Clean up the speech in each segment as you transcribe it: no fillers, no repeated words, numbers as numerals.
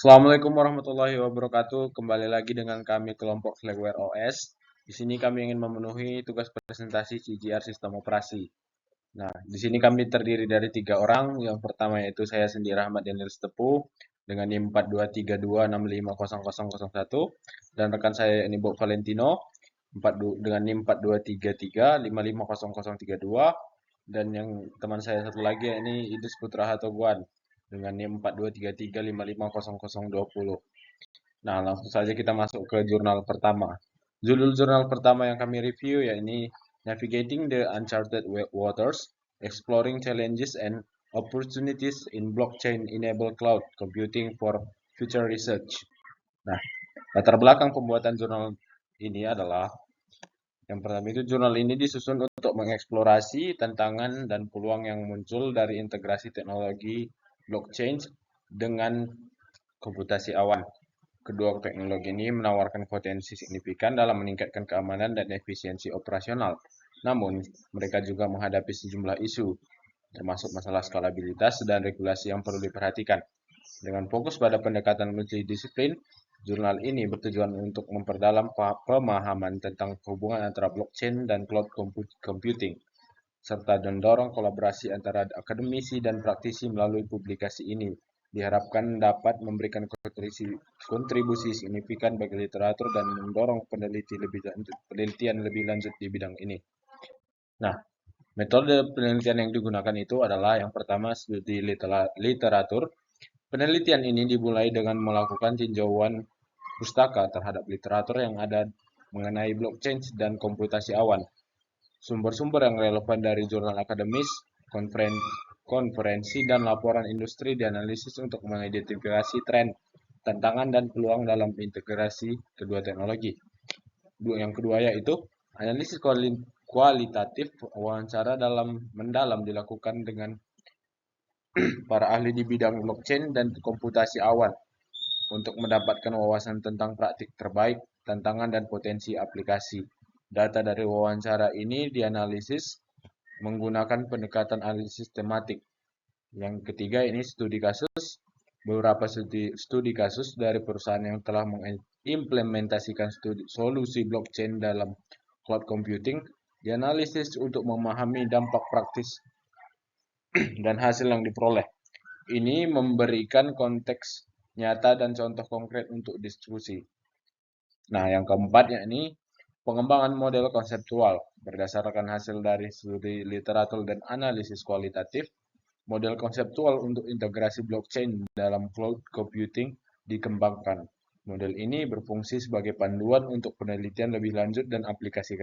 Assalamualaikum warahmatullahi wabarakatuh. Kembali lagi dengan kami kelompok Slackware OS. Di sini kami ingin memenuhi tugas presentasi CGR Sistem Operasi. Nah, di sini kami terdiri dari 3 orang. Yang pertama yaitu saya sendiri Ahmad Daniel Tepu dengan NIM 4232650001 dan rekan saya ini Bob Valentino dengan NIM 4233550032 dan yang teman saya satu lagi ini Idris Putra Hatoguan dengan NIM 4233550020. Nah, langsung saja kita masuk ke jurnal pertama. Judul jurnal pertama yang kami review yakni Navigating the Uncharted Waters, Exploring Challenges and Opportunities in Blockchain-Enabled Cloud Computing for Future Research. Nah, latar belakang pembuatan jurnal ini adalah yang pertama itu jurnal ini disusun untuk mengeksplorasi tantangan dan peluang yang muncul dari integrasi teknologi blockchain dengan komputasi awan. Kedua teknologi ini menawarkan potensi signifikan dalam meningkatkan keamanan dan efisiensi operasional. Namun, mereka juga menghadapi sejumlah isu, termasuk masalah skalabilitas dan regulasi yang perlu diperhatikan. Dengan fokus pada pendekatan multidisiplin, jurnal ini bertujuan untuk memperdalam pemahaman tentang hubungan antara blockchain dan cloud computing, serta mendorong kolaborasi antara akademisi dan praktisi melalui publikasi ini. Diharapkan dapat memberikan kontribusi signifikan bagi literatur dan mendorong penelitian lebih lanjut di bidang ini. Nah, metode penelitian yang digunakan itu adalah yang pertama studi literatur. Penelitian ini dimulai dengan melakukan tinjauan pustaka terhadap literatur yang ada mengenai blockchain dan komputasi awan. Sumber-sumber yang relevan dari jurnal akademis, konferensi, dan laporan industri dianalisis untuk mengidentifikasi tren, tantangan, dan peluang dalam integrasi kedua teknologi. Yang kedua yaitu analisis kualitatif. Wawancara mendalam dilakukan dengan para ahli di bidang blockchain dan komputasi awan untuk mendapatkan wawasan tentang praktik terbaik, tantangan, dan potensi aplikasi. Data dari wawancara ini dianalisis menggunakan pendekatan analisis tematik. Yang ketiga ini studi kasus. Beberapa studi kasus dari perusahaan yang telah mengimplementasikan solusi blockchain dalam cloud computing dianalisis untuk memahami dampak praktis dan hasil yang diperoleh. Ini memberikan konteks nyata dan contoh konkret untuk diskusi. Nah, yang keempat yakni pengembangan model konseptual. Berdasarkan hasil dari studi literatur dan analisis kualitatif, model konseptual untuk integrasi blockchain dalam cloud computing dikembangkan. Model ini berfungsi sebagai panduan untuk penelitian lebih lanjut dan aplikasi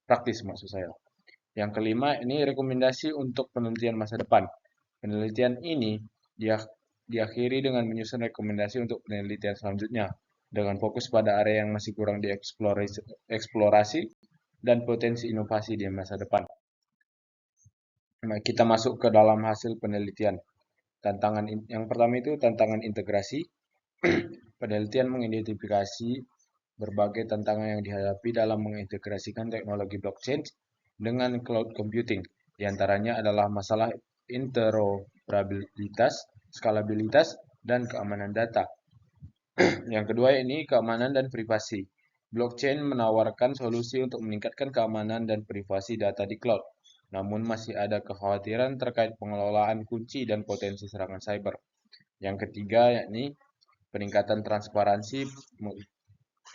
praktis maksud saya. Yang kelima ini rekomendasi untuk penelitian masa depan. Penelitian ini diakhiri dengan menyusun rekomendasi untuk penelitian selanjutnya dengan fokus pada area yang masih kurang dieksplorasi dan potensi inovasi di masa depan. Nah, kita masuk ke dalam hasil penelitian. Tantangan yang pertama itu tantangan integrasi. Penelitian mengidentifikasi berbagai tantangan yang dihadapi dalam mengintegrasikan teknologi blockchain dengan cloud computing. Di antaranya adalah masalah interoperabilitas, skalabilitas, dan keamanan data. Yang kedua ini keamanan dan privasi. Blockchain menawarkan solusi untuk meningkatkan keamanan dan privasi data di cloud. Namun masih ada kekhawatiran terkait pengelolaan kunci dan potensi serangan cyber. Yang ketiga yakni peningkatan transparansi.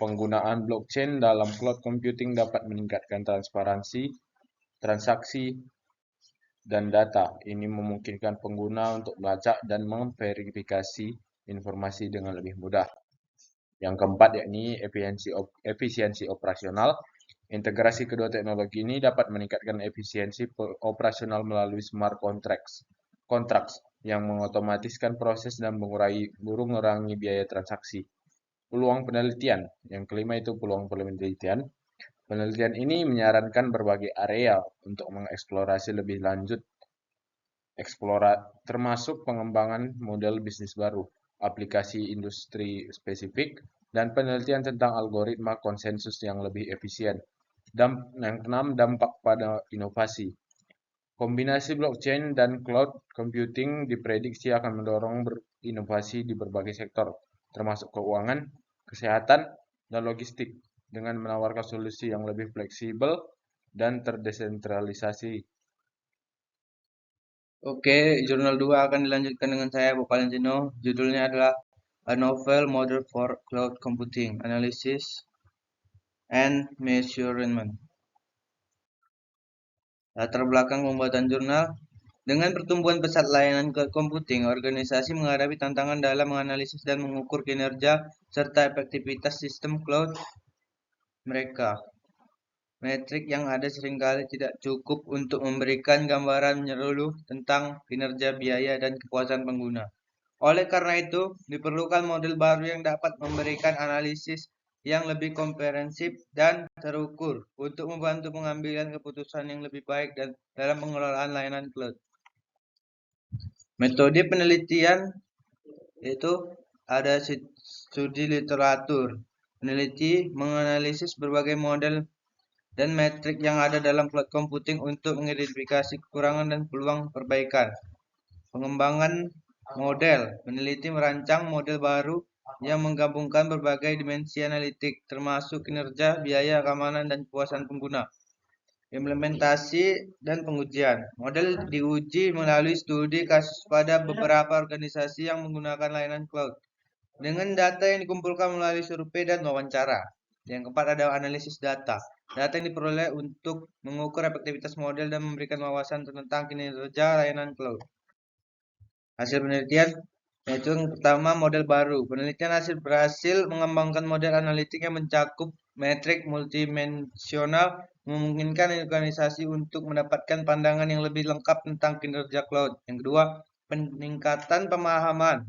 Penggunaan blockchain dalam cloud computing dapat meningkatkan transparansi transaksi dan data. Ini memungkinkan pengguna untuk melacak dan memverifikasi informasi dengan lebih mudah. Yang keempat yakni efisiensi operasional. Integrasi kedua teknologi ini dapat meningkatkan efisiensi operasional melalui smart contracts yang mengotomatiskan proses dan mengurangi biaya transaksi. Peluang penelitian. Yang kelima itu peluang penelitian. Penelitian ini menyarankan berbagai area untuk mengeksplorasi lebih lanjut, termasuk pengembangan model bisnis baru, aplikasi industri spesifik, dan penelitian tentang algoritma konsensus yang lebih efisien. Dan yang keenam, dampak pada inovasi. Kombinasi blockchain dan cloud computing diprediksi akan mendorong inovasi di berbagai sektor, termasuk keuangan, kesehatan, dan logistik, dengan menawarkan solusi yang lebih fleksibel dan terdesentralisasi. Oke, jurnal 2 akan dilanjutkan dengan saya, Bu Valentino. Judulnya adalah A Novel Model for Cloud Computing Analysis and Measurement. Latar belakang pembuatan jurnal. Dengan pertumbuhan pesat layanan cloud computing, organisasi menghadapi tantangan dalam menganalisis dan mengukur kinerja serta efektivitas sistem cloud mereka. Metrik yang ada seringkali tidak cukup untuk memberikan gambaran menyeluruh tentang kinerja, biaya, dan kepuasan pengguna. Oleh karena itu, diperlukan model baru yang dapat memberikan analisis yang lebih komprehensif dan terukur untuk membantu pengambilan keputusan yang lebih baik dan dalam pengelolaan layanan cloud. Metode penelitian yaitu ada studi literatur. Peneliti menganalisis berbagai model dan metrik yang ada dalam cloud computing untuk mengidentifikasi kekurangan dan peluang perbaikan. Pengembangan model. Peneliti merancang model baru yang menggabungkan berbagai dimensi analitik, termasuk kinerja, biaya, keamanan, dan kepuasan pengguna. Implementasi dan pengujian. Model diuji melalui studi kasus pada beberapa organisasi yang menggunakan layanan cloud, dengan data yang dikumpulkan melalui survei dan wawancara. Yang keempat ada analisis data. Data yang diperoleh untuk mengukur efektivitas model dan memberikan wawasan tentang kinerja layanan cloud. Hasil penelitian yaitu yang pertama, model baru. Penelitian hasil berhasil mengembangkan model analitik yang mencakup metrik multidimensional, memungkinkan organisasi untuk mendapatkan pandangan yang lebih lengkap tentang kinerja cloud. Yang kedua, peningkatan pemahaman.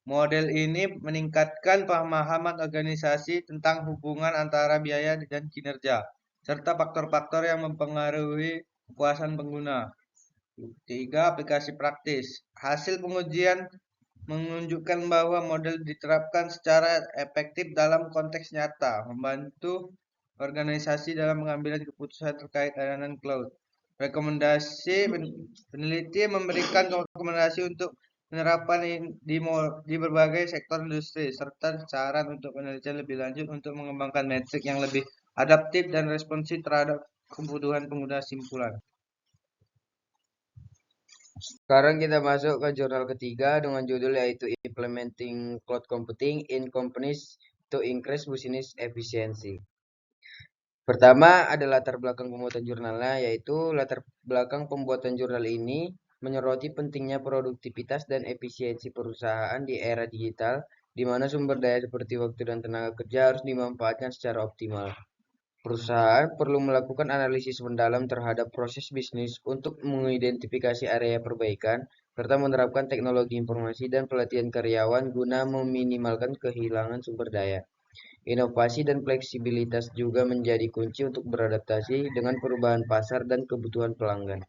Model ini meningkatkan pemahaman organisasi tentang hubungan antara biaya dan kinerja, serta faktor-faktor yang mempengaruhi kepuasan pengguna. Tiga, aplikasi praktis. Hasil pengujian menunjukkan bahwa model diterapkan secara efektif dalam konteks nyata, membantu organisasi dalam mengambil keputusan terkait layanan cloud. Rekomendasi peneliti memberikan rekomendasi untuk penerapan di berbagai sektor industri, serta saran untuk penelitian lebih lanjut untuk mengembangkan metrik yang lebih adaptif dan responsif terhadap kebutuhan pengguna simpulan. Sekarang kita masuk ke jurnal ketiga dengan judul yaitu Implementing Cloud Computing in Companies to Increase Business Efficiency. Pertama ada latar belakang pembuatan jurnalnya, yaitu latar belakang pembuatan jurnal ini menyoroti pentingnya produktivitas dan efisiensi perusahaan di era digital, di mana sumber daya seperti waktu dan tenaga kerja harus dimanfaatkan secara optimal. Perusahaan perlu melakukan analisis mendalam terhadap proses bisnis untuk mengidentifikasi area perbaikan, serta menerapkan teknologi informasi dan pelatihan karyawan guna meminimalkan kehilangan sumber daya. Inovasi dan fleksibilitas juga menjadi kunci untuk beradaptasi dengan perubahan pasar dan kebutuhan pelanggan.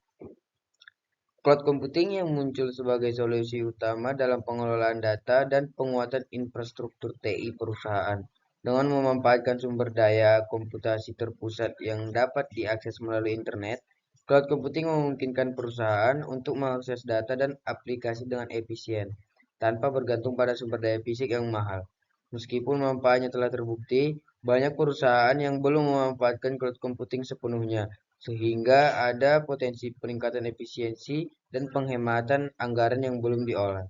Cloud computing yang muncul sebagai solusi utama dalam pengelolaan data dan penguatan infrastruktur TI perusahaan. Dengan memanfaatkan sumber daya komputasi terpusat yang dapat diakses melalui internet, cloud computing memungkinkan perusahaan untuk mengakses data dan aplikasi dengan efisien, tanpa bergantung pada sumber daya fisik yang mahal. Meskipun manfaatnya telah terbukti, banyak perusahaan yang belum memanfaatkan cloud computing sepenuhnya, sehingga ada potensi peningkatan efisiensi dan penghematan anggaran yang belum diolah.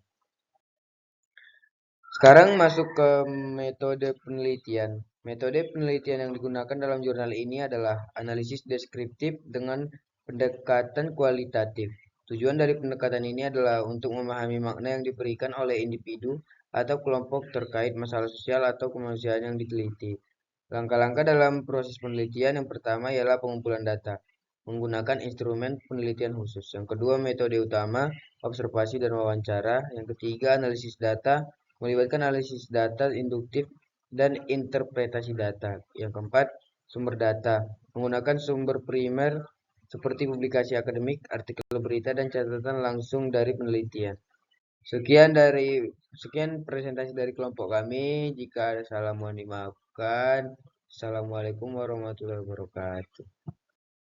Sekarang masuk ke metode penelitian. Metode penelitian yang digunakan dalam jurnal ini adalah analisis deskriptif dengan pendekatan kualitatif. Tujuan dari pendekatan ini adalah untuk memahami makna yang diberikan oleh individu atau kelompok terkait masalah sosial atau kemanusiaan yang diteliti. Langkah-langkah dalam proses penelitian yang pertama ialah pengumpulan data menggunakan instrumen penelitian khusus. Yang kedua, metode utama, observasi dan wawancara. Yang ketiga, analisis data, melibatkan analisis data induktif dan interpretasi data. Yang keempat, sumber data, menggunakan sumber primer seperti publikasi akademik, artikel berita, dan catatan langsung dari penelitian. Sekian presentasi dari kelompok kami. Jika ada salah mohon dimaafkan. Assalamualaikum warahmatullahi wabarakatuh.